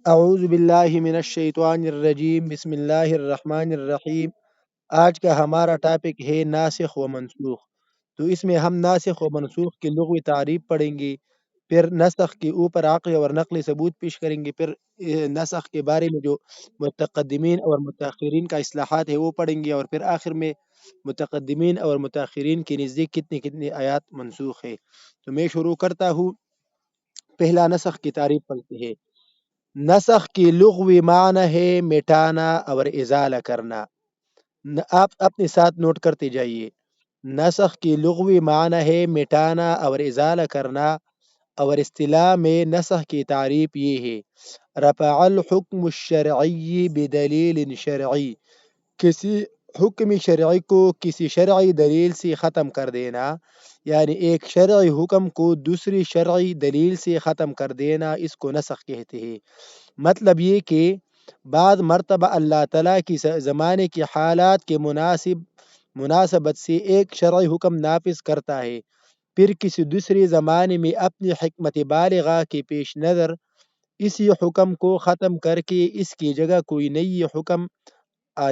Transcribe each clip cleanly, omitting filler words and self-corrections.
اعوذ باللہ من الشیطان الرجیم، بسم اللہ الرحمن الرحیم۔ آج کا ہمارا ٹاپک ہے ناسخ و منسوخ۔ تو اس میں ہم ناسخ و منسوخ کی لغوی تعریف پڑھیں گے، پھر نسخ کے اوپر عقلی اور نقلی ثبوت پیش کریں گے، پھر نسخ کے بارے میں جو متقدمین اور متاخرین کا اصلاحات ہے وہ پڑھیں گے، اور پھر آخر میں متقدمین اور متاخرین کے نزدیک کتنی کتنی آیات منسوخ ہے۔ تو میں شروع کرتا ہوں۔ پہلا نسخ کی تعریف پڑھتے ہیں۔ نسخ کی لغوی معنی ہے مٹانا اور ازالہ کرنا۔ آپ اپنے ساتھ نوٹ کرتے جائیے۔ نسخ کی لغوی معنی ہے مٹانا اور ازالہ کرنا، اور اصطلاح میں نسخ کی تعریف یہ ہے: رفع الحکم الشرعی بدلیل شرعی، کسی حکم شرعی کو کسی شرعی دلیل سے ختم کر دینا، یعنی ایک شرعی حکم کو دوسری شرعی دلیل سے ختم کر دینا، اس کو نسخ کہتے ہیں۔ مطلب یہ کہ بعض مرتبہ اللہ تعالیٰ کی زمانے کی حالات کے مناسبت سے ایک شرعی حکم نافذ کرتا ہے، پھر کسی دوسری زمانے میں اپنی حکمت بالغہ کے پیش نظر اسی حکم کو ختم کر کے اس کی جگہ کوئی نئی حکم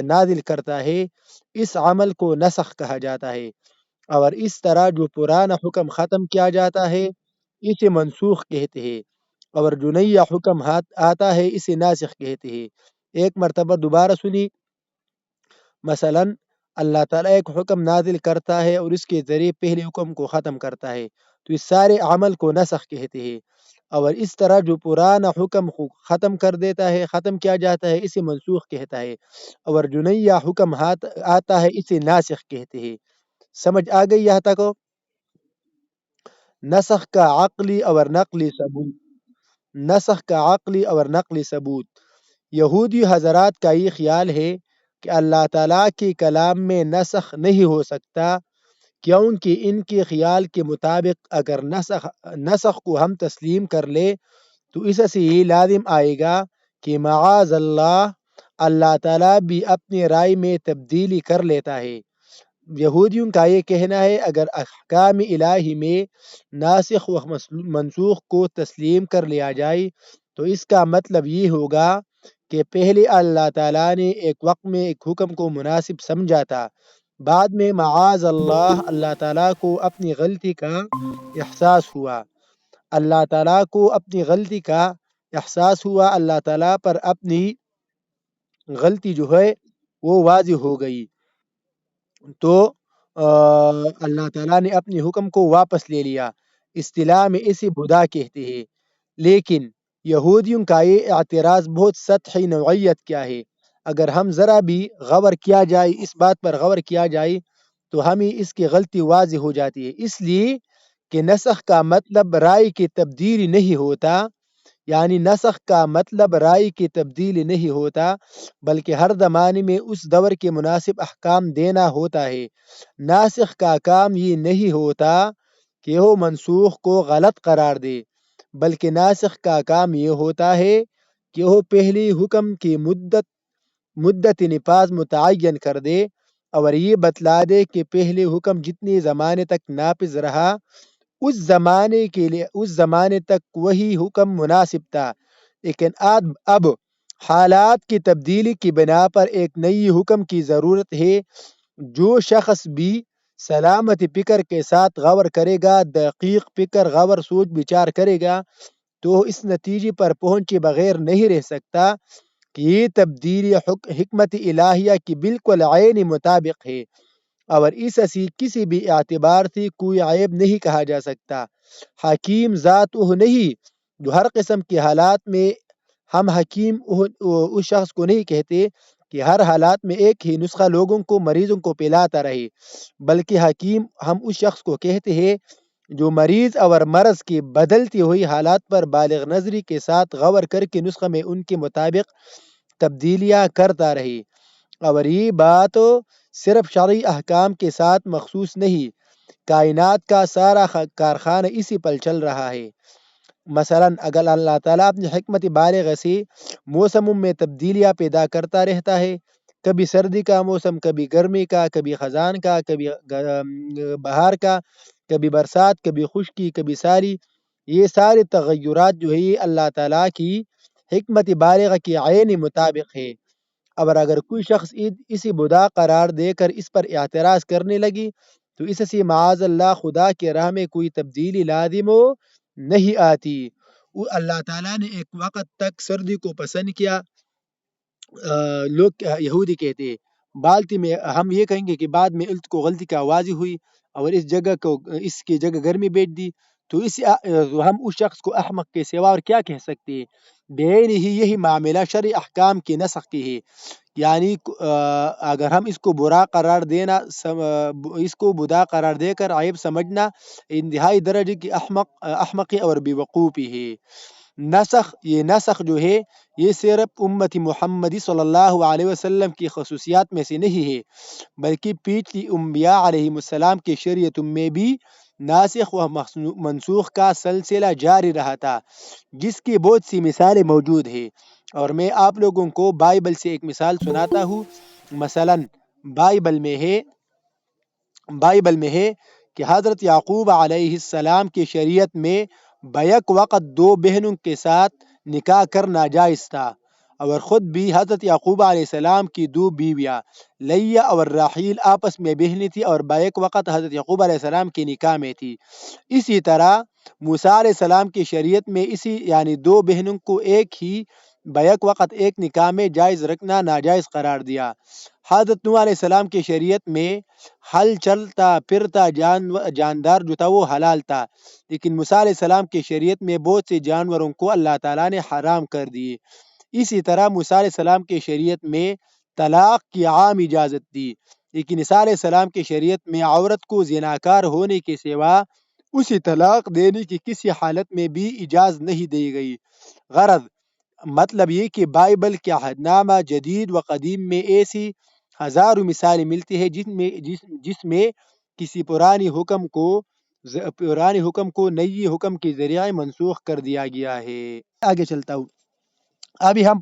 نازل کرتا ہے۔ اس عمل کو نسخ کہا جاتا ہے، اور اس طرح جو پرانا حکم ختم کیا جاتا ہے اسے منسوخ کہتے ہیں، اور جو نیا حکم آتا ہے اسے ناسخ کہتے ہیں۔ ایک مرتبہ دوبارہ سنی، مثلا اللہ تعالیٰ ایک حکم نازل کرتا ہے اور اس کے ذریعے پہلے حکم کو ختم کرتا ہے، تو اس سارے عمل کو نسخ کہتے ہیں۔ اور اس طرح جو پرانا حکم کو ختم کر دیتا ہے، ختم کیا جاتا ہے، اسے منسوخ کہتا ہے، اور جو نیا حکم آتا ہے اسے ناسخ کہتے ہیں۔ سمجھ آ گئی یہاں تک؟ نسخ کا عقلی اور نقلی ثبوت۔ نسخ کا عقلی اور نقلی ثبوت۔ یہودی حضرات کا یہ خیال ہے کہ اللہ تعالیٰ کے کلام میں نسخ نہیں ہو سکتا، کیونکہ ان کے خیال کے مطابق اگر نسخ کو ہم تسلیم کر لے تو اس سے یہ لازم آئے گا کہ معاذ اللہ، اللہ تعالیٰ بھی اپنی رائے میں تبدیلی کر لیتا ہے۔ یہودیوں کا یہ کہنا ہے اگر احکام الہی میں ناسخ و منسوخ کو تسلیم کر لیا جائے تو اس کا مطلب یہ ہوگا کہ پہلے اللہ تعالیٰ نے ایک وقت میں ایک حکم کو مناسب سمجھا تھا، بعد میں معاذ اللہ اللہ تعالیٰ کو اپنی غلطی کا احساس ہوا، اللہ تعالیٰ کو اپنی غلطی کا احساس ہوا، اللہ تعالیٰ پر اپنی غلطی جو ہے وہ واضح ہو گئی، تو اللہ تعالیٰ نے اپنے حکم کو واپس لے لیا۔ اصطلاح میں اسے بدا کہتے ہیں۔ لیکن یہودیوں کا یہ اعتراض بہت سطحی نوعیت کیا ہے۔ اگر ہم ذرا بھی غور کیا جائے، اس بات پر غور کیا جائے تو ہمیں اس کی غلطی واضح ہو جاتی ہے، اس لیے کہ نسخ کا مطلب رائے کی تبدیلی نہیں ہوتا، یعنی نسخ کا مطلب رائے کی تبدیلی نہیں ہوتا، بلکہ ہر زمانے میں اس دور کے مناسب احکام دینا ہوتا ہے۔ ناسخ کا کام یہ نہیں ہوتا کہ وہ منسوخ کو غلط قرار دے، بلکہ ناسخ کا کام یہ ہوتا ہے کہ وہ پہلی حکم کی مدت نفاذ متعین کر دے، اور یہ بتلا دے کہ پہلے حکم جتنے زمانے تک نافذ رہا اس زمانے تک وہی حکم مناسب تھا، لیکن اب حالات کی تبدیلی کی بنا پر ایک نئی حکم کی ضرورت ہے۔ جو شخص بھی سلامت فکر کے ساتھ غور کرے گا، دقیق فکر غور سوچ بچار کرے گا، تو اس نتیجے پر پہنچے بغیر نہیں رہ سکتا کہ یہ تبدیلی حکمت الہیہ کی بالکل عین مطابق ہے، اور اس سے کسی بھی اعتبار سے کوئی عیب نہیں کہا جا سکتا۔ حکیم ذات وہ نہیں جو ہر قسم کے حالات میں، ہم حکیم اس شخص کو نہیں کہتے کہ ہر حالات میں ایک ہی نسخہ لوگوں کو، مریضوں کو پلاتا رہے، بلکہ حکیم ہم اس شخص کو کہتے ہیں جو مریض اور مرض کی بدلتی ہوئی حالات پر بالغ نظری کے ساتھ غور کر کے نسخہ میں ان کے مطابق تبدیلیاں کرتا رہے۔ اور یہ بات صرف شرعی احکام کے ساتھ مخصوص نہیں، کائنات کا سارا کارخانہ اسی پر چل رہا ہے۔ مثلا اگر اللہ تعالیٰ اپنی حکمت بالغہ سے موسموں میں تبدیلیاں پیدا کرتا رہتا ہے، کبھی سردی کا موسم، کبھی گرمی کا، کبھی خزان کا، کبھی بہار کا، کبھی برسات، کبھی خشکی، کبھی ساری، یہ سارے تغیرات جو ہے یہ اللہ تعالیٰ کی حکمت بالغہ کی عین مطابق ہے۔ اور اگر کوئی شخص اسی بدا قرار دے کر اس پر اعتراض کرنے لگی تو اس سے معاذ اللہ خدا کے راہ میں کوئی تبدیلی لازم ہو نہیں آتی۔ اللہ تعالیٰ نے ایک وقت تک سردی کو پسند کیا، لوگ یہودی کہتے ہیں، بالتی میں ہم یہ کہیں گے کہ بعد میں الت کو غلطی کا واضح ہوئی اور اس کی جگہ گرمی بیچ دی، تو ہم اس شخص کو احمق کے سوا اور کیا کہہ سکتے ہیں؟ بین ہی یہی معاملہ شرع احکام کی نسخ کی ہے، یعنی اگر ہم اس کو برا قرار دینا اس کو بدا قرار دے کر عیب سمجھنا انتہائی درجے کی احمقی اور بے وقوفی ہے۔ یہ نسخ جو ہے یہ صرف امت محمدی صلی اللہ علیہ وسلم کی خصوصیات میں سے نہیں ہے، بلکہ پچھلی انبیاء علیہ السلام کی شریعت میں بھی ناسخ و منسوخ کا سلسلہ جاری رہا تھا، جس کی بہت سی مثالیں موجود ہیں۔ اور میں آپ لوگوں کو بائبل سے ایک مثال سناتا ہوں۔ مثلا بائبل میں ہے کہ حضرت یعقوب علیہ السلام کی شریعت میں بیک وقت دو بہنوں کے ساتھ نکاح کرنا جائز تھا، اور خود بھی حضرت یعقوب علیہ السلام کی دو بیویاں لیہ اور راحیل آپس میں بہنیں تھی اور بیک وقت حضرت یعقوب علیہ السلام کی نکاح میں تھی۔ اسی طرح موسیٰ علیہ السلام کی شریعت میں یعنی دو بہنوں کو ایک ہی بیک وقت ایک نکاح میں جائز رکھنا ناجائز قرار دیا۔ حضرت نوح علیہ السلام کی شریعت میں ہل چلتا پھرتا جاندار جو تھا وہ حلال تھا، لیکن موسیٰ علیہ السلام کی شریعت میں بہت سے جانوروں کو اللہ تعالیٰ نے حرام کر دیے۔ اسی طرح موسیٰ علیہ السلام کی شریعت میں طلاق کی عام اجازت دی، لیکن عیسیٰ علیہ السلام کی شریعت میں عورت کو زناکار ہونے کے سوا اسے طلاق دینے کی کسی حالت میں بھی اجازت نہیں دی گئی۔ غرض مطلب یہ کہ بائبل کے عہد نامہ جدید و قدیم میں ایسی ہزاروں مثالیں ملتی ہے جس میں کسی پرانے حکم کو نئی حکم کے ذریعے منسوخ کر دیا گیا ہے۔ آگے چلتا ہوں۔ ابھی ہم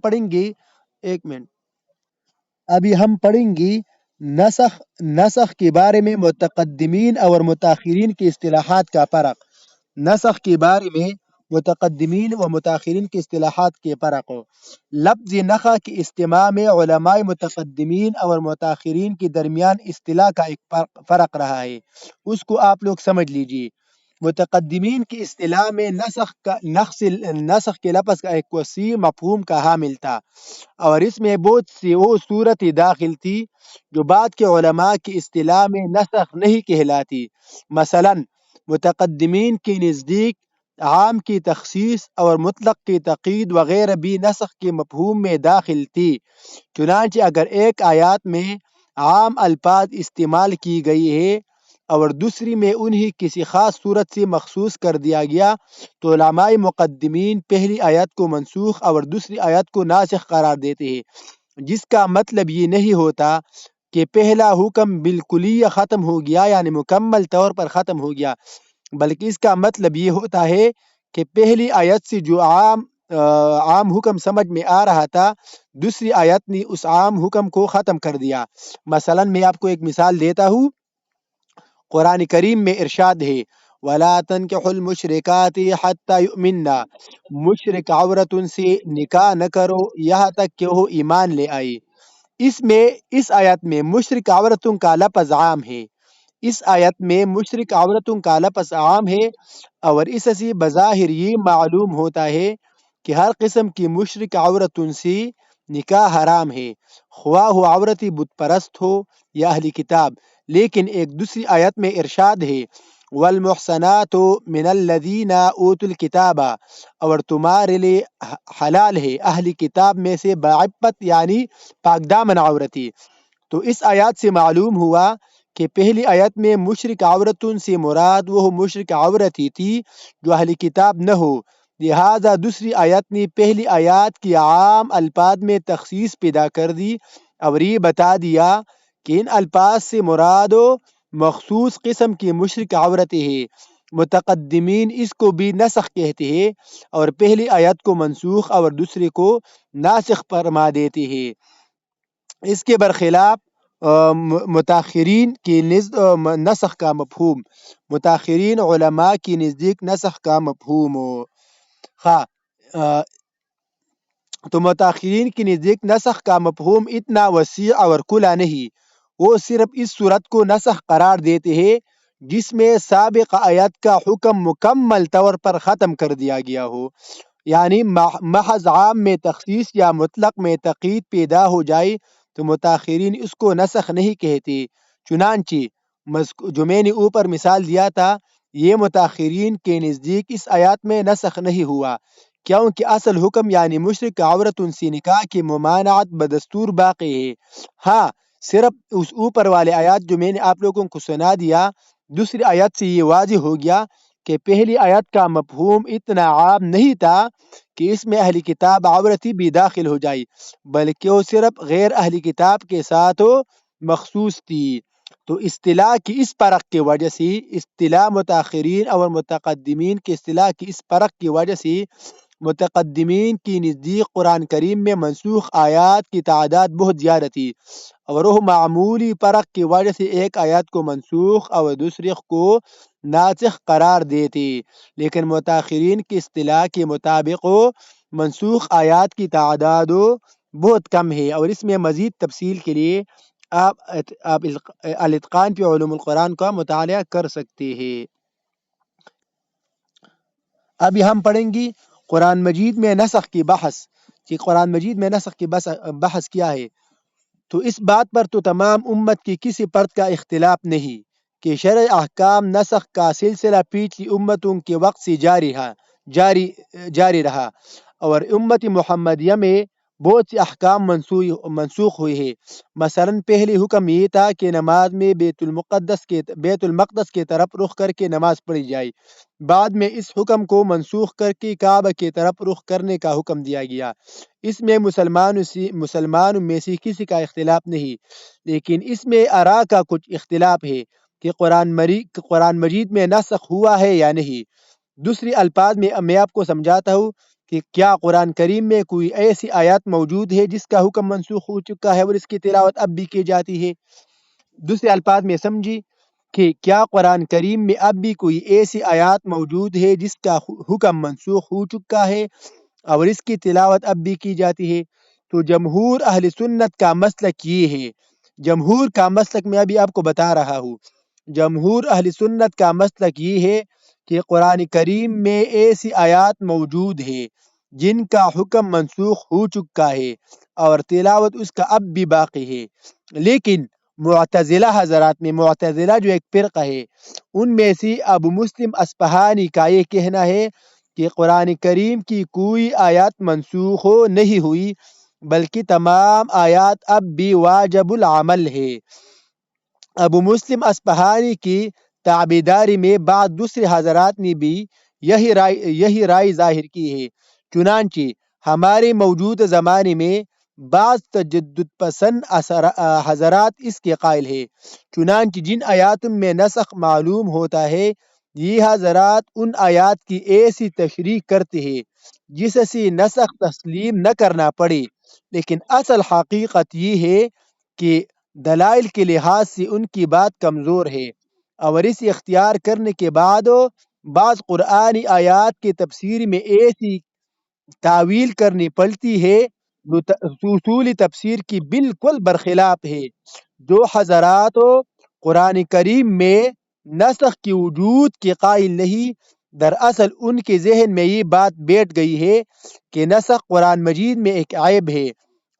پڑھیں گے نسخ کے بارے میں متقدمین اور متاخرین کی اصطلاحات کا فرق۔ نسخ کے بارے میں متقدمین و متاخرین کی اصطلاحات کے فرق۔ لفظ نسخ کی استماع میں علماء متقدمین اور متاخرین کے درمیان اصطلاح کا ایک فرق رہا ہے، اس کو آپ لوگ سمجھ لیجئے۔ متقدمین کی اصطلاح میں نسخ کے لفظ کا ایک وسیع مفہوم کا حامل تھا، اور اس میں بہت سی وہ صورتیں داخل تھی جو بعد کے علماء کی اصطلاح میں نسخ نہیں کہلاتی۔ مثلا متقدمین کے نزدیک عام کی تخصیص اور مطلق کی تقیید وغیرہ بھی نسخ کے مفہوم میں داخل تھی۔ چنانچہ اگر ایک آیات میں عام الفاظ استعمال کی گئی ہے اور دوسری میں انہیں کسی خاص صورت سے مخصوص کر دیا گیا تو علماء مقدمین پہلی آیت کو منسوخ اور دوسری آیت کو ناسخ قرار دیتے ہیں، جس کا مطلب یہ نہیں ہوتا کہ پہلا حکم بالکلیہ ختم ہو گیا یعنی مکمل طور پر ختم ہو گیا، بلکہ اس کا مطلب یہ ہوتا ہے کہ پہلی آیت سے جو عام حکم سمجھ میں آ رہا تھا دوسری آیت نے اس عام حکم کو ختم کر دیا۔ مثلا میں آپ کو ایک مثال دیتا ہوں۔ قرآن کریم میں ارشاد ہے وَلَا تَنْكِحُوا الْمُشْرِكَاتِ حَتَّى يُؤْمِنَّ، مشرک عورتوں سے نکاح نہ کرو یہاں تک کہ وہ ایمان لے آئے۔ اس آیت میں مشرک عورتوں کا لفظ عام ہے، اور اس سے بظاہر یہ معلوم ہوتا ہے کہ ہر قسم کی مشرک عورتوں سے نکاح حرام ہے، خواہ وہ عورتی بت پرست ہو یا اہلی کتاب۔ لیکن ایک دوسری آیت میں ارشاد ہے والمحصنات من الذین اوتوا الکتاب، اور تمہارے لیے حلال ہے اہلی کتاب میں سے باعفت یعنی پاک دامن عورتی۔ تو اس آیات سے معلوم ہوا کہ پہلی آیت میں مشرک عورتوں سے مراد وہ مشرک عورت ہی تھی جو اہلی کتاب نہ ہو، لہذا دوسری آیت نے پہلی آیات کی عام الفاظ میں تخصیص پیدا کر دی اور یہ بتا دیا کہ ان الفاظ سے مراد مخصوص قسم کی مشرک عورتیں ہیں۔ متقدمین اس کو بھی نسخ کہتے ہیں اور پہلی آیت کو منسوخ اور دوسری کو ناسخ فرما دیتے ہیں۔ اس کے برخلاف متاخرین کی نسخ کا مفہوم، متاخرین علماء کی نزدیک نسخ کا مفہوم تو متاخرین کی نزدیک نسخ کا مفہوم اتنا وسیع اور کھلا نہیں، وہ صرف اس صورت کو نسخ قرار دیتے ہیں جس میں سابق آیت کا حکم مکمل طور پر ختم کر دیا گیا ہو، یعنی محض عام میں تخصیص یا مطلق میں تقید پیدا ہو جائے تو متاخرین اس کو نسخ نہیں کہتے۔ چنانچہ جو میں نے اوپر مثال دیا تھا، یہ متاخرین کے نزدیک اس آیات میں نسخ نہیں ہوا، کیونکہ اصل حکم یعنی مشرک عورت ان سے نکاح کی ممانعت بدستور باقی ہے۔ ہاں، صرف اس اوپر والے آیات جو میں نے آپ لوگوں کو سنا دیا، دوسری آیات سے یہ واضح ہو گیا کہ پہلی آیت کا مفہوم اتنا عام نہیں تھا کہ اس میں اہلی کتاب عورت ہی بھی داخل ہو جائے، بلکہ وہ صرف غیر اہلی کتاب کے ساتھ مخصوص تھی۔ تو اصطلاح کی اس فرق کی وجہ سے، اصطلاح متاخرین اور متقدمین کی اصطلاح کی اس فرق کی وجہ سے، متقدمین کی نزدیک قرآن کریم میں منسوخ آیات کی تعداد بہت زیادہ تھی، اور وہ معمولی فرق کی وجہ سے ایک آیات کو منسوخ اور دوسری کو ناسخ قرار دیتے، لیکن متاخرین کی اصطلاح کے مطابق منسوخ آیات کی تعداد بہت کم ہے، اور اس میں مزید تفصیل کے لیے آپ الاتقان فی علوم القرآن کا مطالعہ کر سکتے ہیں۔ ابھی ہم پڑھیں گی قرآن مجید میں نسخ کی بحث، کہ قرآن مجید میں نسخ کی بحث کیا ہے۔ تو اس بات پر تو تمام امت کی کسی فرد کا اختلاف نہیں کہ شرع احکام نسخ کا سلسلہ پچھلی امتوں کے وقت سے جاری رہا، اور امت محمدیہ میں بہت سے احکام منسوخ ہوئے ہیں۔ مثلا پہلی حکم یہ تھا کہ نماز میں بیت المقدس کے طرف رخ کر کے نماز پڑھی جائے، بعد میں اس حکم کو منسوخ کر کے کعبہ کی طرف رخ کرنے کا حکم دیا گیا۔ اس میں مسلمانوں میں سے کسی کا اختلاف نہیں، لیکن اس میں آراء کا کچھ اختلاف ہے کہ قرآن مجید میں نسخ ہوا ہے یا نہیں۔ دوسری الفاظ میں آپ کو سمجھاتا ہوں کہ کیا قرآن کریم میں کوئی ایسی آیات موجود ہے جس کا حکم منسوخ ہو چکا ہے اور اس کی تلاوت اب بھی کی جاتی ہے۔ دوسرے الفاظ میں سمجھی کہ کیا قرآن کریم میں اب بھی کوئی ایسی آیات موجود ہے جس کا حکم منسوخ ہو چکا ہے اور اس کی تلاوت اب بھی کی جاتی ہے۔ تو جمہور اہل سنت کا مسلک یہ ہے، جمہور کا مسلک میں ابھی آپ کو بتا رہا ہوں، جمہور اہل سنت کا مسلک یہ ہے کہ قرآن کریم میں ایسی آیات موجود ہے جن کا حکم منسوخ ہو چکا ہے اور تلاوت اس کا اب بھی باقی ہے۔ لیکن معتزلہ حضرات میں، معتزلہ جو ایک فرقہ ہے، ان میں سے ابو مسلم اصفہانی کا یہ کہنا ہے کہ قرآن کریم کی کوئی آیات منسوخ نہیں ہوئی بلکہ تمام آیات اب بھی واجب العمل ہے۔ ابو مسلم اصفہانی کی تابعداری میں بعض دوسرے حضرات نے بھی یہی رائے ظاہر کی ہے۔ چنانچہ ہمارے موجود زمانے میں بعض تجدد پسند حضرات اس کے قائل ہے، چنانچہ جن آیات میں نسخ معلوم ہوتا ہے یہ حضرات ان آیات کی ایسی تشریح کرتے ہیں جس سے نسخ تسلیم نہ کرنا پڑے، لیکن اصل حقیقت یہ ہے کہ دلائل کے لحاظ سے ان کی بات کمزور ہے، اور اس اختیار کرنے کے بعد بعض قرآنی آیات کی تفسیر میں ایسی تعویل کرنی پڑتی ہے جو اصولی تفسیر کی بالکل برخلاف ہے۔ جو حضرات قرآن کریم میں نسخ کی وجود کے قائل نہیں، دراصل ان کے ذہن میں یہ بات بیٹھ گئی ہے کہ نسخ قرآن مجید میں ایک عیب ہے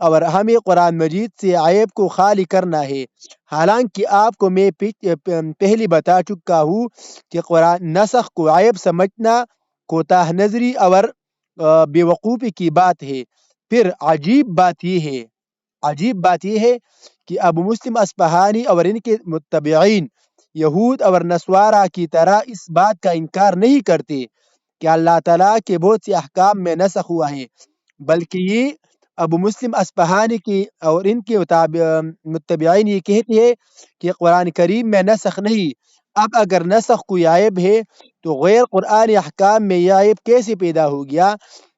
اور ہمیں قرآن مجید سے عیب کو خالی کرنا ہے، حالانکہ آپ کو میں پہلی بتا چکا ہوں کہ قرآن نسخ کو عیب سمجھنا کوتاہ نظری اور بے وقوفی کی بات ہے۔ پھر عجیب بات یہ ہے کہ ابو مسلم اصفہانی اور ان کے متبعین یہود اور نصارہ کی طرح اس بات کا انکار نہیں کرتے کہ اللہ تعالیٰ کے بہت سے احکام میں نسخ ہوا ہے، بلکہ یہ ابو مسلم اصفہانی کی اور ان کے متبعین یہ کہتے ہیں کہ قرآن کریم میں نسخ نہیں۔ اب اگر نسخ کوئی عیب ہے تو غیر قرآنی احکام میں یہ عیب کیسے پیدا ہو گیا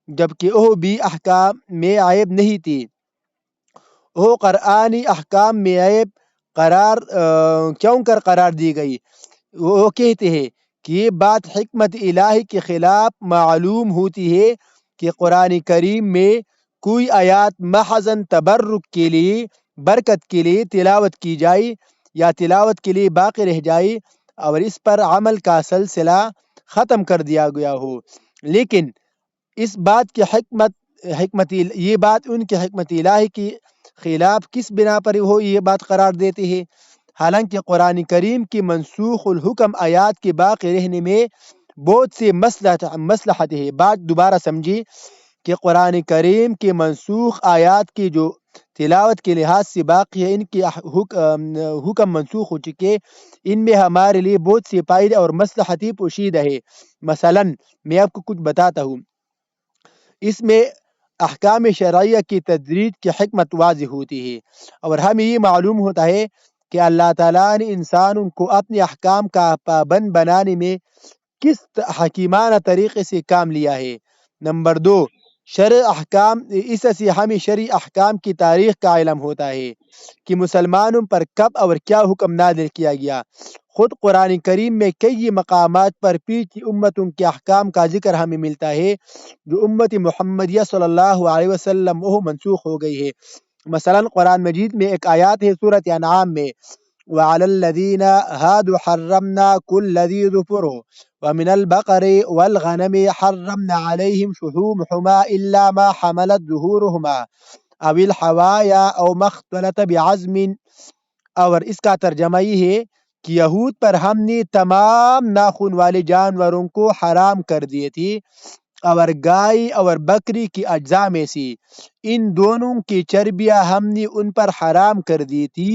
جبکہ وہ بھی احکام میں عیب نہیں تھی؟ وہ قرآنی احکام میں عیب کیوں قرار دی گئی؟ وہ کہتے ہیں کہ یہ بات حکمت الہی کے خلاف معلوم ہوتی ہے کہ قرآن کریم میں کوئی آیات محضاً تبرک کے لیے، برکت کے لیے تلاوت کی جائے یا تلاوت کے لیے باقی رہ جائے اور اس پر عمل کا سلسلہ ختم کر دیا گیا ہو، لیکن اس بات کی یہ بات ان کی حکمت الہی کی خلاف کس بنا پر وہ یہ بات قرار دیتے ہیں؟ حالانکہ قرآن کریم کی منسوخ الحکم آیات کے باقی رہنے میں بہت سی مصلحت ہے۔ بات دوبارہ سمجھی کہ قرآن کریم کی منسوخ آیات کی جو تلاوت کے لحاظ سے باقی ہے، ان کی حکم منسوخ ہو چکے، ان میں ہمارے لیے بہت سی فائدے اور مصلحتی پوشیدہ ہے۔ مثلا میں آپ کو کچھ بتاتا ہوں، اس میں احکام شرعیہ کی تدریج کی حکمت واضح ہوتی ہے، اور ہمیں یہ معلوم ہوتا ہے کہ اللہ تعالیٰ نے انسانوں کو اپنے احکام کا پابند بنانے میں کس حکیمانہ طریقے سے کام لیا ہے۔ نمبر 2، شرع احکام، اس سے ہمیں شرعی احکام کی تاریخ کا علم ہوتا ہے کہ مسلمانوں پر کب اور کیا حکم نازل کیا گیا۔ خود قرآن کریم میں کئی مقامات پر پیچھے امتوں کے احکام کا ذکر ہمیں ملتا ہے جو امت محمدیہ صلی اللہ علیہ وسلم وہ منسوخ ہو گئی ہے۔ مثلا قرآن مجید میں ایک آیات ہے سورۃ انعام میں، وَعَلَى الَّذِينَ هَادُوا حَرَّمْنَا كُلَّ ذِي ظُفُرٍ وَمِنَ الْبَقَرِ وَالْغَنَمِ حَرَّمْنَا عَلَيْهِمْ شُحُومَهُمَا إِلَّا مَا حَمَلَتْ ظُهُورُهُمَا أَوِ الْحَوَايَا أَوْ مَا اخْتَلَطَ بِعَظْمٍ۔ اور اس کا ترجمہ یہ ہے کہ یہود پر ہم نے تمام ناخن والے جانوروں کو حرام کر دیے تھی، اور گائے اور بکری کی اجزاء میں سے ان دونوں کی چربیاں ہم نے ان پر حرام کر دی تھی،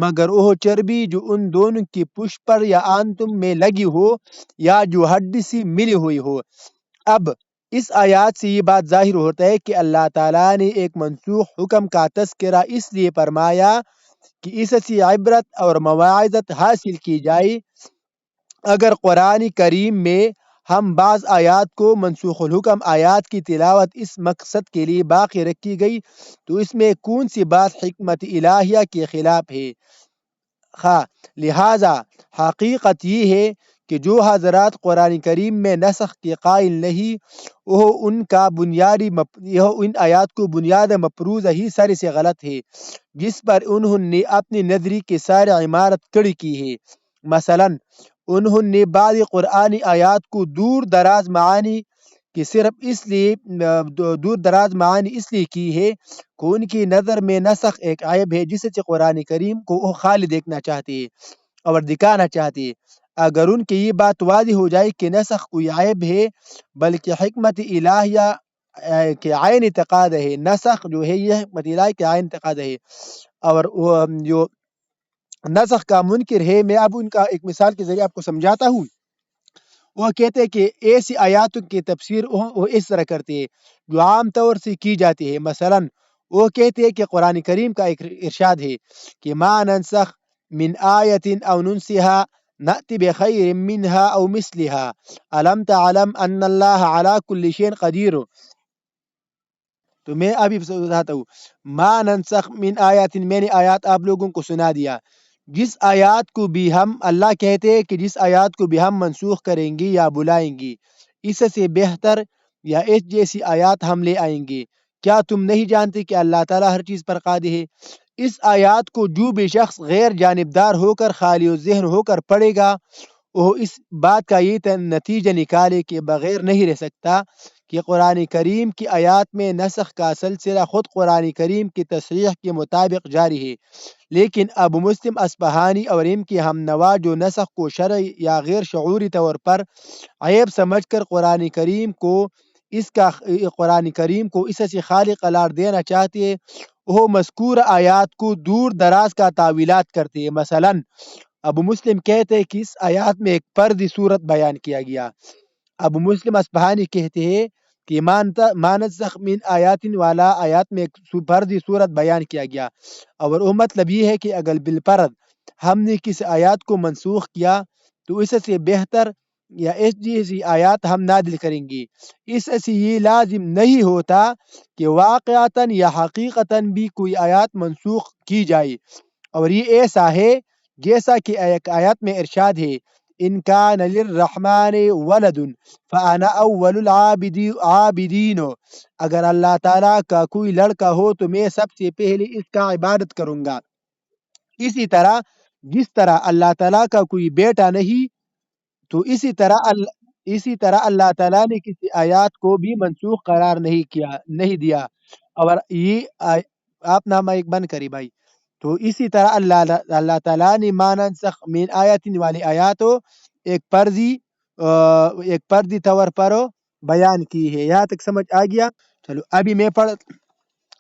مگر وہ چربی جو ان دونوں کی پشت پر یا آنتم میں لگی ہو یا جو ہڈی سے ملی ہوئی ہو۔ اب اس آیات سے یہ بات ظاہر ہوتا ہے کہ اللہ تعالیٰ نے ایک منسوخ حکم کا تذکرہ اس لیے فرمایا کہ اس سے عبرت اور مواعظت حاصل کی جائے۔ اگر قرآن کریم میں ہم بعض آیات کو منسوخ الحکم آیات کی تلاوت اس مقصد کے لیے باقی رکھی گئی تو اس میں کون سی بات حکمت الہیہ کے خلاف ہے؟ لہذا حقیقت یہ ہے کہ جو حضرات قرآن کریم میں نسخ کے قائل نہیں، وہ ان آیات کو بنیاد مفروضہ ہی سر سے غلط ہے جس پر انہوں نے اپنی نظری کی ساری عمارت کھڑی کی ہے۔ مثلا انہوں نے بعض قرآنی آیات کو دور دراز معانی اس لیے کی ہے کہ ان کی نظر میں نسخ ایک عیب ہے جس سے قرآن کریم کو وہ خالی دیکھنا چاہتے ہیں اور دکھانا چاہتے ہیں۔ اگر ان کی یہ بات واضح ہو جائے کہ نسخ کوئی عیب ہے بلکہ حکمت الہیہ کے عین تقاضا ہے، نسخ جو ہے یہ حکمت الہیہ کے عین تقاضا ہے، اور وہ جو نسخ کا منکر ہے، میں اب ان کا ایک مثال کے ذریعے آپ کو سمجھاتا ہوں۔ وہ کہتے ہیں کہ ایسی آیاتوں کی تفسیر وہ اس طرح کرتے ہیں جو عام طور سے کی جاتی ہے۔ مثلا وہ کہتے ہیں کہ قرآن کریم کا ایک ارشاد ہے کہ ما ننسخ من آیت او ننسها نأتی بخیر منها او مثلها الم تعلم ان اللہ علی کل شیء قدیر۔ تو میں ابھی بتاتا ہوں، ما ننسخ من آیات، میں نے آیات آپ لوگوں کو سنا دیا، جس آیات کو بھی ہم، اللہ کہتے ہیں کہ جس آیات کو بھی ہم منسوخ کریں گے یا بلائیں گے، اس سے بہتر یا اس جیسی آیات ہم لے آئیں گے۔ کیا تم نہیں جانتے کہ اللہ تعالیٰ ہر چیز پر قادر ہے؟ اس آیات کو جو بھی شخص غیر جانبدار ہو کر خالی ذہن ہو کر پڑھے گا، وہ اس بات کا یہ نتیجہ نکالے کہ بغیر نہیں رہ سکتا کہ قرآن کریم کی آیات میں نسخ کا سلسلہ خود قرآن کریم کی تصریح کے مطابق جاری ہے، لیکن ابو مسلم اصفہانی اور ان کی ہم نوا جو نسخ کو شرعی یا غیر شعوری طور پر عیب سمجھ کر قرآن کریم کو اس سے خالی قرار دینا چاہتے ہیں، وہ مذکور آیات کو دور دراز کا تعویلات کرتے ہیں۔ مثلا ابو مسلم کہتے ہیں کہ اس آیات میں ایک فردی صورت بیان کیا گیا۔ ابو مسلم اصفہانی کہتے ہیں کہ ما ننسخ من آیات والا آیات میں ایک فردی صورت بیان کیا گیا، اور وہ مطلب یہ ہے کہ اگر بالفرض ہم نے کسی آیات کو منسوخ کیا تو اس سے بہتر یا اس جیسی آیات ہم نازل کریں گے۔ اس سے یہ لازم نہیں ہوتا کہ واقعتاً یا حقیقتاً بھی کوئی آیات منسوخ کی جائے، اور یہ ایسا ہے جیسا کہ ایک آیات میں ارشاد ہے ان کان للرحمن ولد فانا اول عابدین، اگر اللہ تعالیٰ کا کوئی لڑکا ہو تو میں سب سے پہلے اس کا عبادت کروں گا۔ اسی طرح جس طرح اللہ تعالیٰ کا کوئی بیٹا نہیں، تو اسی طرح اللہ تعالیٰ نے کسی آیات کو بھی منسوخ قرار نہیں دیا۔ اور یہ آپ نامہ ایک بند کری بھائی۔ تو اسی طرح اللہ تعالیٰ نے ما ننسخ من آیت والی آیاتوں ایک پردی طور پر بیان کی ہے۔ یہاں تک سمجھ آ گیا؟ چلو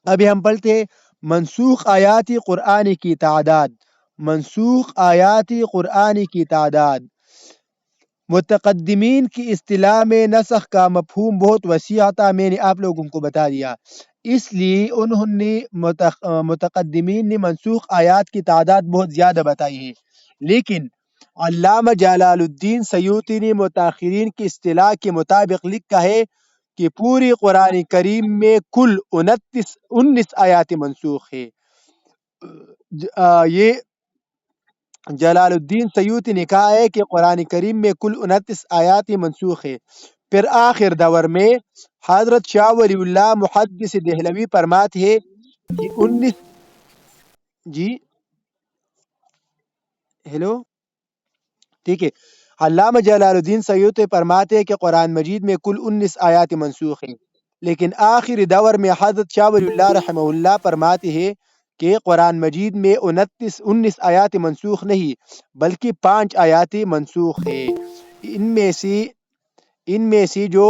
ابھی ہم پڑھتے ہیں منسوخ آیات قرآن کی تعداد۔ منسوخ آیات قرآن کی تعداد۔ متقدمین کی اصطلاح میں نسخ کا مفہوم بہت وسیع تھا، میں نے آپ لوگوں کو بتا دیا، اس لیے انہوں نے متقدمین نے منسوخ آیات کی تعداد بہت زیادہ بتائی ہے، لیکن علامہ جلال الدین سیوطی نے متاخرین کی اصطلاح کے مطابق لکھا ہے کہ پوری قرآن کریم میں کل 19 آیات منسوخ ہے۔ یہ جلال الدین سیوطی نے کہا ہے کہ قرآن کریم میں کل 29 آیات منسوخ ہے۔ پھر آخر دور میں حضرت شاہ ولی اللہ محدث دہلوی فرماتے ہیں کہ 19 جی ہیلو ٹھیک ہے، علامہ جلال الدین سیوطی فرماتے ہیں کہ قرآن مجید میں کل 19 آیات منسوخ ہیں، لیکن آخری دور میں حضرت شاہ ولی اللہ رحمہ اللہ فرماتے ہیں کہ قرآن مجید میں 19 آیات منسوخ نہیں بلکہ 5 آیات منسوخ ہے۔ ان میں سے جو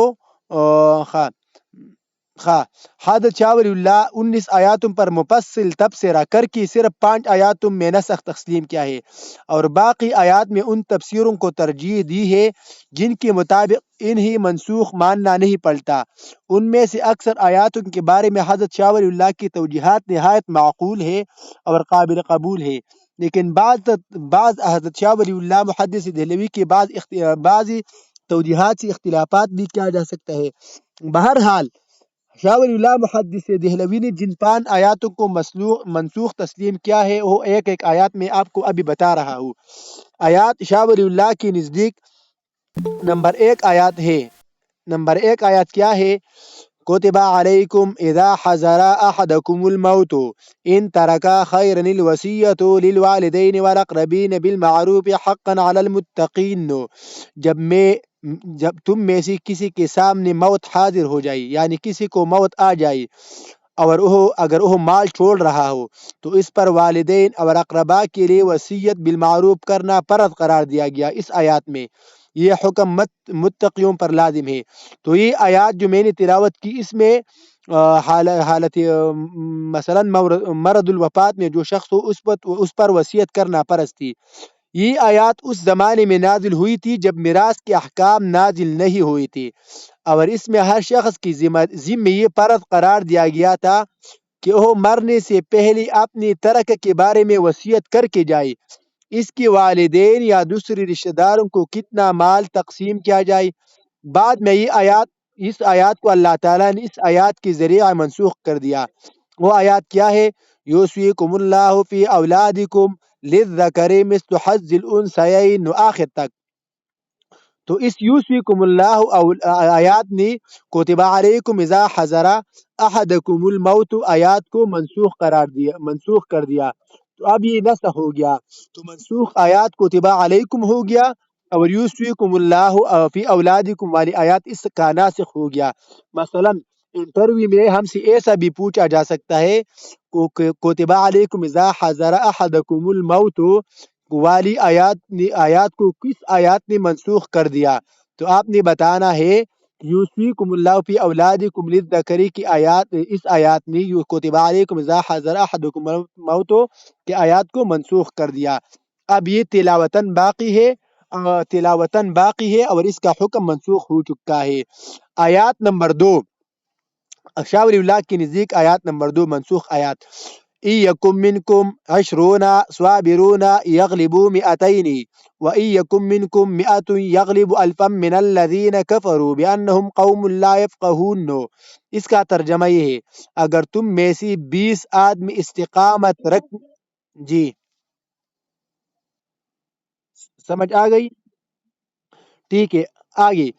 حضرت شاہ ولی اللہ 19 آیاتوں پر مفصل تبصرہ کر کے صرف 5 آیاتوں میں نسخ تسلیم کیا ہے، اور باقی آیات میں ان تفسیروں کو ترجیح دی ہے جن کے مطابق انہیں منسوخ ماننا نہیں پڑتا۔ ان میں سے اکثر آیاتوں کے بارے میں حضرت شاہ ولی اللہ کی توجیحات نہایت معقول ہے اور قابل قبول ہے، لیکن بعض حضرت شاہ ولی اللہ محدث دہلوی کے بعض توجیحات سے اختلافات بھی کیا جا سکتا ہے۔ بہرحال شاہ ولی اللہ محدث دہلوی نے جن 5 آیاتوں کو منسوخ تسلیم کیا ہے وہ ایک آیات میں آپ کو ابھی بتا رہا ہوں۔ آیات شاہ ولی اللہ کے نزدیک نمبر 1 آیات ہے۔ نمبر 1 آیات کیا ہے؟ کتب علیکم اذا حضر احدکم الموت ان ترک خیرا الوصیۃ للوالدین والاقربین بالمعروف حقا علی المتقین۔ جب تم میں سے کسی کے سامنے موت حاضر ہو جائے، یعنی کسی کو موت آ جائے اور اگر وہ مال چھوڑ رہا ہو تو اس پر والدین اور اقربا کے لیے وصیت بالمعروف کرنا فرض قرار دیا گیا۔ اس آیات میں یہ حکم متقیوں پر لازم ہے۔ تو یہ آیات جو میں نے تلاوت کی اس میں حالت مثلا مرض الوفات میں جو شخص ہو اس پر وصیت کرنا فرض تھی۔ یہ آیات اس زمانے میں نازل ہوئی تھی جب میراث کے احکام نازل نہیں ہوئی تھی، اور اس میں ہر شخص کی ذمہ یہ فرض قرار دیا گیا تھا کہ وہ مرنے سے پہلے اپنی ترک کے بارے میں وصیت کر کے جائے، اس کے والدین یا دوسرے رشتہ داروں کو کتنا مال تقسیم کیا جائے۔ بعد میں اس آیات کو اللہ تعالیٰ نے اس آیات کے ذریعہ منسوخ کر دیا۔ وہ آیات کیا ہے؟ یوصیکم اللہ فی اولادکم للذکر مثل حظ الانثیین، آخر تک۔ تو اس یوصیکم اللہ آیات نے کتب علیکم اذا حضر احدکم الموت آیات کو منسوخ کر دیا۔ تو اب یہ نسخ ہو گیا، تو منسوخ آیات کتب علیکم ہو گیا اور یوصیکم اللہ فی اولادکم والی آیات اس کا ناسخ ہو گیا۔ مثلا انٹرویو میں ہم سے ایسا بھی پوچھا جا سکتا ہے کتب علیکم اذا حضر احدکم الموت والی آیات کو کس آیات نے منسوخ کر دیا؟ تو آپ نے بتانا ہے یوصیکم اللہ فی اولادکم للذکر کی آیات، اس آیات نے کتب علیکم اذا حضر احدکم الموت کی آیات کو منسوخ کر دیا۔ اب یہ تلاوتاً باقی ہے اور اس کا حکم منسوخ ہو چکا ہے۔ آیات نمبر 2 شاہ ولی اللہ کے نزدیک آیات نمبر 2 منسوخ آیات: إن يكن منكم 20 صابرون يغلبوا 200 وإن يكن منكم 100 يغلب 1000 من الذين كفروا بأنهم قوم لا يفقهون۔ اس کا ترجمہ یہ ہے اگر تم میں سے 20 آدمی استقامت رکھ جی سمجھ آ گئی؟ ٹھیک ہے، آگے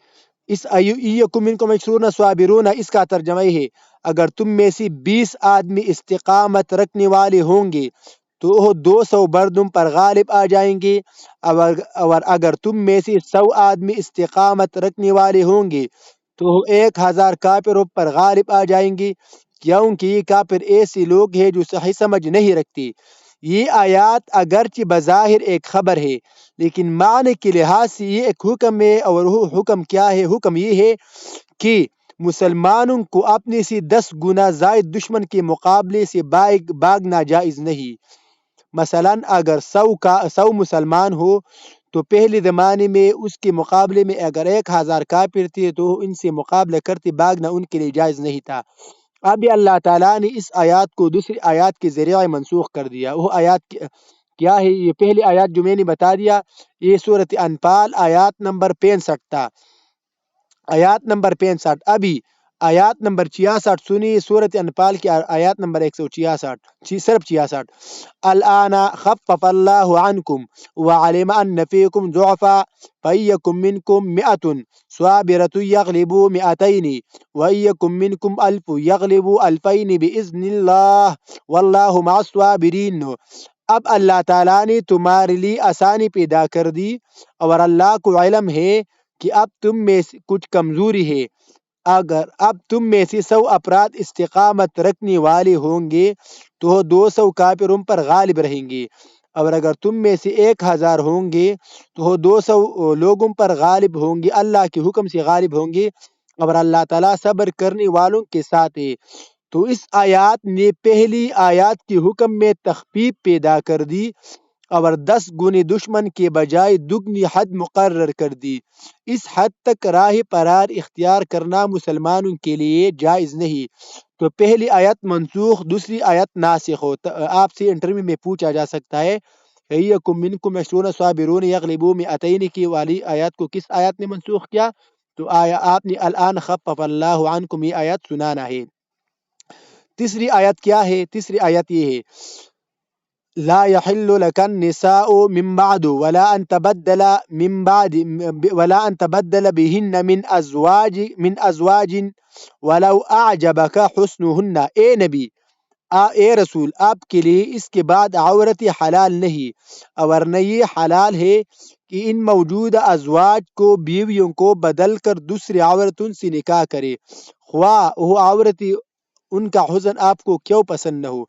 اس ایکم منکم عشرون صابرون، اس کا ترجمہ یہ ہے اگر تم میں سے 20 آدمی استقامت رکھنے والے ہوں گے تو وہ 200 مردم پر غالب آ جائیں گے، اور اگر تم میں سے 100 آدمی استقامت رکھنے والے ہوں گے تو وہ 1000 کافروں پر غالب آ جائیں گے، کیونکہ یہ کافر ایسے لوگ ہیں جو صحیح سمجھ نہیں رکھتے۔ یہ آیات اگرچہ بظاہر ایک خبر ہے لیکن معنی کے لحاظ سے یہ ایک حکم ہے، اور وہ حکم کیا ہے؟ حکم یہ ہے کہ مسلمانوں کو اپنے سے 10 گنا زائد دشمن کے مقابلے سے بھاگنا جائز نہیں۔ مثلا اگر 100 مسلمان ہو تو پہلے زمانے میں اس کے مقابلے میں اگر 1000 کافر تھے تو ان سے مقابلہ کرتے بھاگنا ان کے لیے جائز نہیں تھا۔ اب یہ اللہ تعالیٰ نے اس آیات کو دوسری آیات کے ذریعے منسوخ کر دیا۔ وہ آیات کیا ہے؟ یہ پہلی آیات جو میں نے بتا دیا، یہ سورۃ انفال آیات نمبر 65 تھا، آیات نمبر 65۔ ابھی آیات نمبر 66 سنی سورۃ انفال کی آیات نمبر 166، صرف 66۔ الآن خفف اللہ عنکم وعلم ان فیکم ضعفا فیکم منکم مئۃ صابرۃ یغلبوا مئتین ویکم منکم الف یغلبوا الفین باذن اللہ واللہ مع الصابرین۔ اب اللہ تعالیٰ نے تمہارے لیے آسانی پیدا کر دی، اور اللہ کو علم ہے کہ اب تم میں سے کچھ کمزوری ہے۔ اگر اب تم میں سے 100 افراد استقامت رکھنے والے ہوں گے تو 200 کافروں پر غالب رہیں گے، اور اگر تم میں سے 1000 ہوں گے تو 200 لوگوں پر غالب ہوں گے، اللہ کے حکم سے غالب ہوں گے، اور اللہ تعالیٰ صبر کرنے والوں کے ساتھ ہے۔ تو اس آیات نے پہلی آیات کے حکم میں تخفیف پیدا کر دی، اور 10 گنے دشمن کے بجائے دگنی حد مقرر کر دی۔ اس حد تک راہ فرار اختیار کرنا مسلمانوں کے لیے جائز نہیں۔ تو پہلی آیت منسوخ، دوسری آیت ناسخ ہو۔ آپ سے انٹرویو میں پوچھا جا سکتا ہے یکم منکم عشرون صابرون یغلبوا مئتین کی والی آیات کو کس آیت نے منسوخ کیا؟ تو آپ نے الان خفف اللہ عنکم یہ آیت سنانا ہے۔ تیسری آیت کیا ہے؟ تیسری آیت یہ ہے لا يحل لك النساء من بعد ولا ان تبدل بهن من ازواج ولو اعجبك حسنهن۔ اے نبی، اے رسول، آپ کے لیے اس کے بعد عورت حلال نہیں، اور نہ یہ حلال ہے کہ ان موجودہ ازواج کو، بیویوں کو بدل کر دوسری عورتوں سے نکاح کرے، خواہ وہ عورت ان کا حسن آپ کو کیوں پسند نہ ہو۔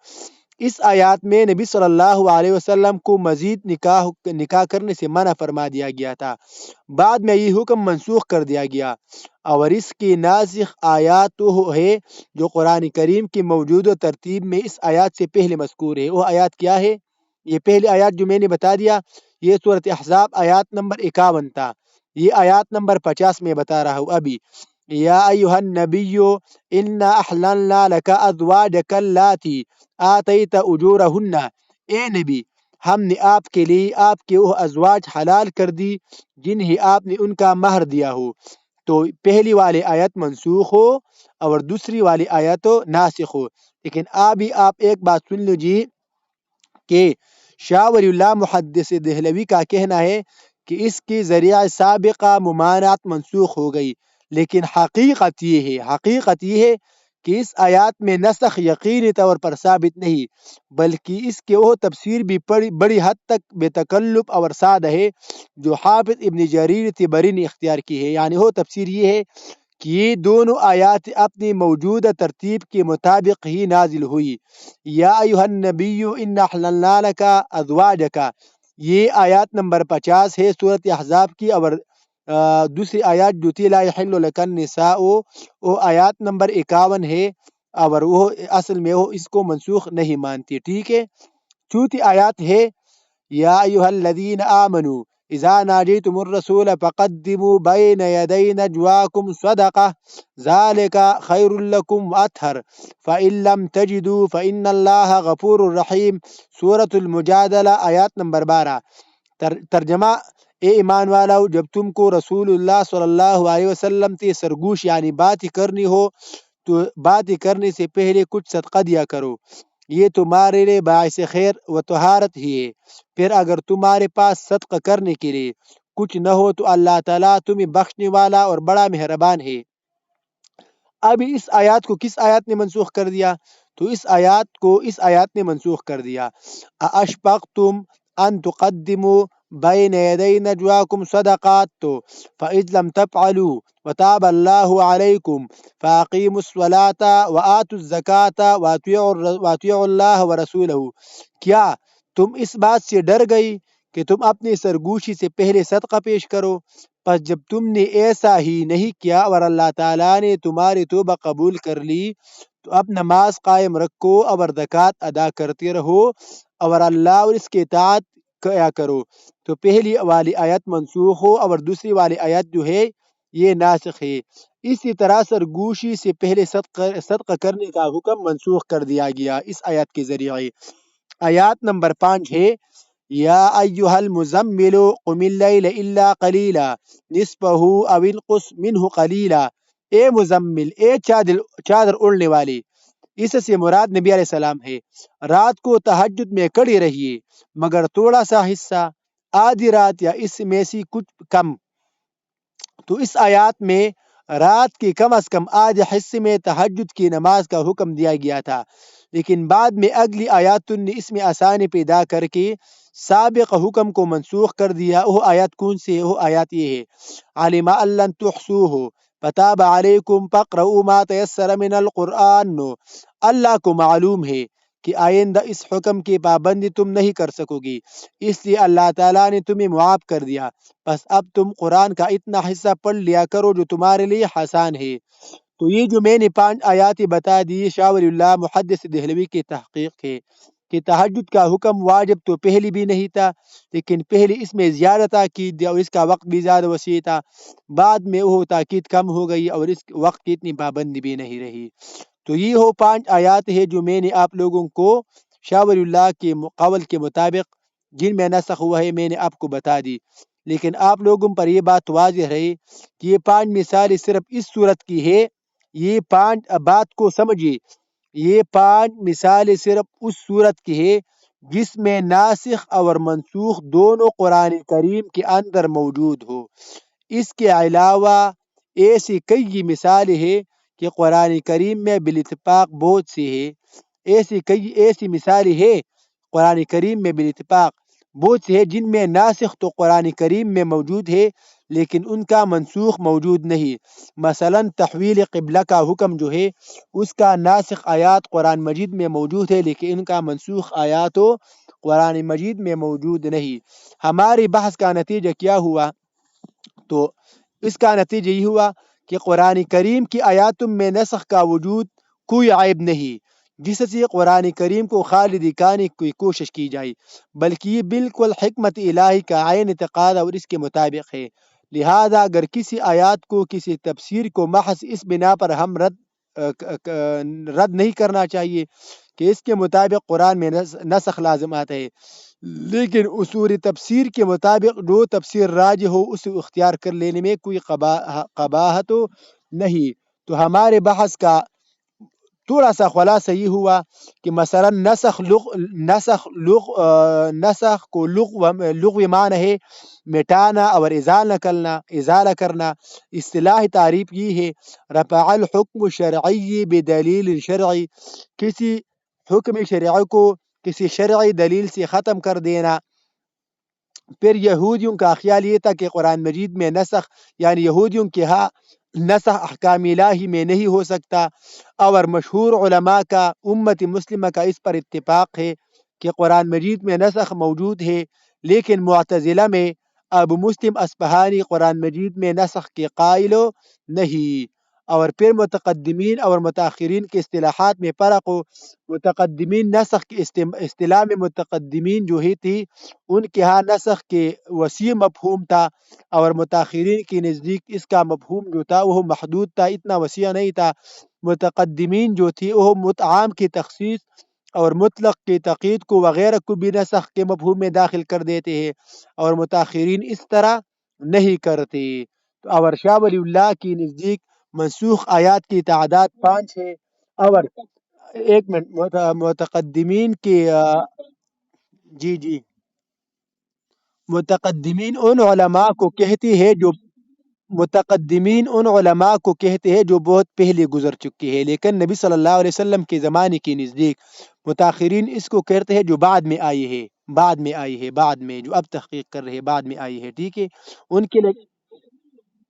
اس آیات میں نبی صلی اللہ علیہ وسلم کو مزید نکاح کرنے سے منع فرما دیا گیا تھا، بعد میں یہ حکم منسوخ کر دیا گیا، اور اس کی ناسخ آیات وہ ہے جو قرآن کریم کی موجودہ ترتیب میں اس آیات سے پہلے مذکور ہے۔ وہ آیات کیا ہے؟ یہ پہلی آیات جو میں نے بتا دیا، یہ سورۃ احزاب آیات نمبر 51 تھا، یہ آیات نمبر 50 میں بتا رہا ہوں ابھی۔ یا ایھا النبی انا احللنا لک ازواجک اللاتی آتیت اجورہن۔ اے نبی، ہم نے آپ کے لیے آپ کے وہ ازواج حلال کر دی جنہیں آپ نے ان کا مہر دیا ہو۔ تو پہلی والی آیت منسوخ ہو اور دوسری والی آیت ناسخ ہو۔ لیکن ابھی آپ ایک بات سن لیجیے کہ شاہ ولی اللہ محدث دہلوی کا کہنا ہے کہ اس کے ذریعہ سابقہ ممانعت منسوخ ہو گئی، لیکن حقیقت یہ ہے کہ اس آیات میں نسخ یقینی طور پر ثابت نہیں، بلکہ اس کے وہ تفسیر بھی بڑی حد تک بے تکلف اور سادہ ہے جو حافظ ابن جریر طبری نے اختیار کی ہے۔ یعنی وہ تفسیر یہ ہے کہ یہ دونوں آیات اپنی موجودہ ترتیب کے مطابق ہی نازل ہوئی۔ یا ایھا النبی انا احللنا لک ازواجک، یہ آیات نمبر 50 ہے سورۃ احزاب کی، اور دوسری آیات جو تھی لا یحل لک النساء وہ آیات نمبر 51 ہے، اور وہ اصل میں وہ اس کو منسوخ نہیں مانتی۔ ٹھیک ہے، چوتھی آیات ہے یا ایھا الذین آمنوا اذا ناجیتم الرسول فقدموا بین یدی نجواکم صدقہ ذلک خیر لکم واطہر فإن لم تجدوا فإن اللہ غفور رحیم۔ سورۃ المجادلہ آیات نمبر 12۔ ترجمہ: اے ایمان والاو، جب تم کو رسول اللہ صلی اللہ علیہ وسلم سے سرگوش یعنی بات کرنی ہو تو بات کرنے سے پہلے کچھ صدقہ دیا کرو، یہ تمہارے لیے باعث خیر و طہارت ہی ہے۔ پھر اگر تمہارے پاس صدقہ کرنے کے لیے کچھ نہ ہو تو اللہ تعالیٰ تمہیں بخشنے والا اور بڑا مہربان ہے۔ اب اس آیات کو کس آیات نے منسوخ کر دیا؟ تو اس آیات کو اس آیات نے منسوخ کر دیا۔ اشفقتم ان تقدموا بین یدی نجواکم صدقات، تو فإذ لم تفعلوا وتاب اللہ علیکم فاقیموا الصلاة وآتوا الزکاة وأطیعوا اللہ ورسولہ۔ کیا تم اس بات سے ڈر گئی کہ تم اپنی سرگوشی سے پہلے صدقہ پیش کرو؟ پس جب تم نے ایسا ہی نہیں کیا اور اللہ تعالیٰ نے تمہاری توبہ قبول کر لی تو اب نماز قائم رکھو اور زکوٰۃ ادا کرتے رہو اور اللہ اور اس کے اطاعت کیا کرو، تو پہلی والی آیت منسوخ ہو اور دوسری والی آیت جو ہے یہ ناسخ ہے۔ اسی طرح سرگوشی سے پہلے صدقہ کرنے کا حکم منسوخ کر دیا گیا اس آیت کے ذریعے۔ آیات نمبر 5 ہے یا ایہا المزمل قم اللیل الا قلیلا نصفہ او انقص منہ قلیلا۔ اے مزمل، اے چادر اوڑھنے والے، اس سے مراد نبی علیہ السلام ہے، رات کو تہجد میں کڑے رہیے مگر تھوڑا سا حصہ، آدھی رات یا اس میں سے کچھ کم۔ تو اس آیات میں رات کے کم از کم آدھے حصے میں تہجد کی نماز کا حکم دیا گیا تھا، لیکن بعد میں اگلی آیات نے اس میں آسانی پیدا کر کے سابق حکم کو منسوخ کر دیا۔ وہ آیات کون سے؟ وہ آیات یہ ہے علم ان لن تحصوه فتاب علیکم فاقرؤوا ما تیسر من القرآن۔ اللہ کو معلوم ہے کہ آئندہ اس حکم کی پابندی تم نہیں کر سکو گی، اس لیے اللہ تعالیٰ نے تمہیں معاف کر دیا، بس اب تم قرآن کا اتنا حصہ پڑھ لیا کرو جو تمہارے لیے آسان ہے۔ تو یہ جو میں نے 5 آیات بتا دی، شاہ ولی اللہ محدث دہلوی کی تحقیق ہے کہ تہجد کا حکم واجب تو پہلی بھی نہیں تھا، لیکن پہلے اس میں زیادہ تاکید اور اس کا وقت بھی زیادہ وسیع تھا، بعد میں وہ تاکید کم ہو گئی اور اس وقت کی اتنی پابندی بھی نہیں رہی۔ تو یہ 5 آیات ہے جو میں نے آپ لوگوں کو شاہ ولی اللہ کے قول کے مطابق جن میں نسخ ہوا ہے میں نے آپ کو بتا دی، لیکن آپ لوگوں پر یہ بات واضح رہی کہ یہ 5 مثالیں صرف اس صورت کی ہے۔ یہ 5 بات کو سمجھیے، یہ 5 مثالیں صرف اس صورت کی ہے جس میں ناسخ اور منسوخ دونوں قرآن کریم کے اندر موجود ہو۔ اس کے علاوہ ایسی کئی مثالیں ہیں کہ قرآن کریم میں بالاتفاق بہت سی ہے، ایسی مثالیں ہیں قرآن کریم میں بالاتفاق بہت سی ہے جن میں ناسخ تو قرآن کریم میں موجود ہے لیکن ان کا منسوخ موجود نہیں۔ مثلا تحویل قبلہ کا حکم جو ہے اس کا ناسخ آیات قرآن مجید میں موجود ہے لیکن ان کا منسوخ آیات قرآن مجید میں موجود نہیں۔ ہماری بحث کا نتیجہ کیا ہوا؟ تو اس کا نتیجہ یہ ہوا کہ قرآن کریم کی آیاتوں میں نسخ کا وجود کوئی عیب نہیں جس سے قرآن کریم کو خالد دکھانے کی کوشش کی جائے، بلکہ یہ بالکل حکمت الہی کا عین تقاضا اور اس کے مطابق ہے۔ لہذا اگر کسی آیات کو کسی تفسیر کو محض اس بنا پر ہم رد نہیں کرنا چاہیے کہ اس کے مطابق قرآن میں نسخ لازمات ہے، لیکن اصول تفسیر کے مطابق جو تفسیر راج ہو اسے اختیار کر لینے میں کوئی قباحت نہیں۔ تو ہمارے بحث کا تھوڑا سا خلاصہ یہ ہوا کہ مثلا نسخ کو لغوی معنی ہے مٹانا اور ازالہ کرنا، اصطلاحی تعریف یہ ہے رفع الحکم شرعی بدلیل شرعی، کسی حکم شرعی کو کسی شرعی دلیل سے ختم کر دینا۔ پھر یہودیوں کا خیال یہ تھا کہ قرآن مجید میں نسخ یعنی یہودیوں کے ہاں نسخ احکام الہی میں نہیں ہو سکتا، اور مشہور علماء کا امت مسلمہ کا اس پر اتفاق ہے کہ قرآن مجید میں نسخ موجود ہے، لیکن معتزلہ میں ابو مسلم اصفہانی قرآن مجید میں نسخ کے قائل نہیں۔ اور پھر متقدمین اور متاخرین کے اصطلاحات میں فرق ہو، متقدمین نسخ کی اصطلاح میں متقدمین جو ہی تھی ان کے ہاں نسخ کے وسیع مفہوم تھا، اور متاخرین کے نزدیک اس کا مفہوم جو تھا وہ محدود تھا، اتنا وسیع نہیں تھا۔ متقدمین جو تھی وہ عام کی تخصیص اور مطلق کی تقید کو وغیرہ کو بھی نسخ کے مفہوم میں داخل کر دیتے ہیں، اور متاخرین اس طرح نہیں کرتے۔ اور شاہ ولی اللہ کی نزدیک منسوخ آیات کی تعداد 5 ہے، اور ایک منٹ متقدمین کے جی متقدمین ان علماء کو کہتے ہیں جو متقدمین ان علماء کو کہتے ہیں جو بہت پہلے گزر چکی ہے، لیکن نبی صلی اللہ علیہ وسلم کے زمانے کے نزدیک متاخرین اس کو کہتے ہیں جو بعد میں آئی ہے، بعد میں آئی ہے، بعد میں جو اب تحقیق کر رہے ہیں بعد میں آئی ہے، ٹھیک ہے۔ ان کے لیے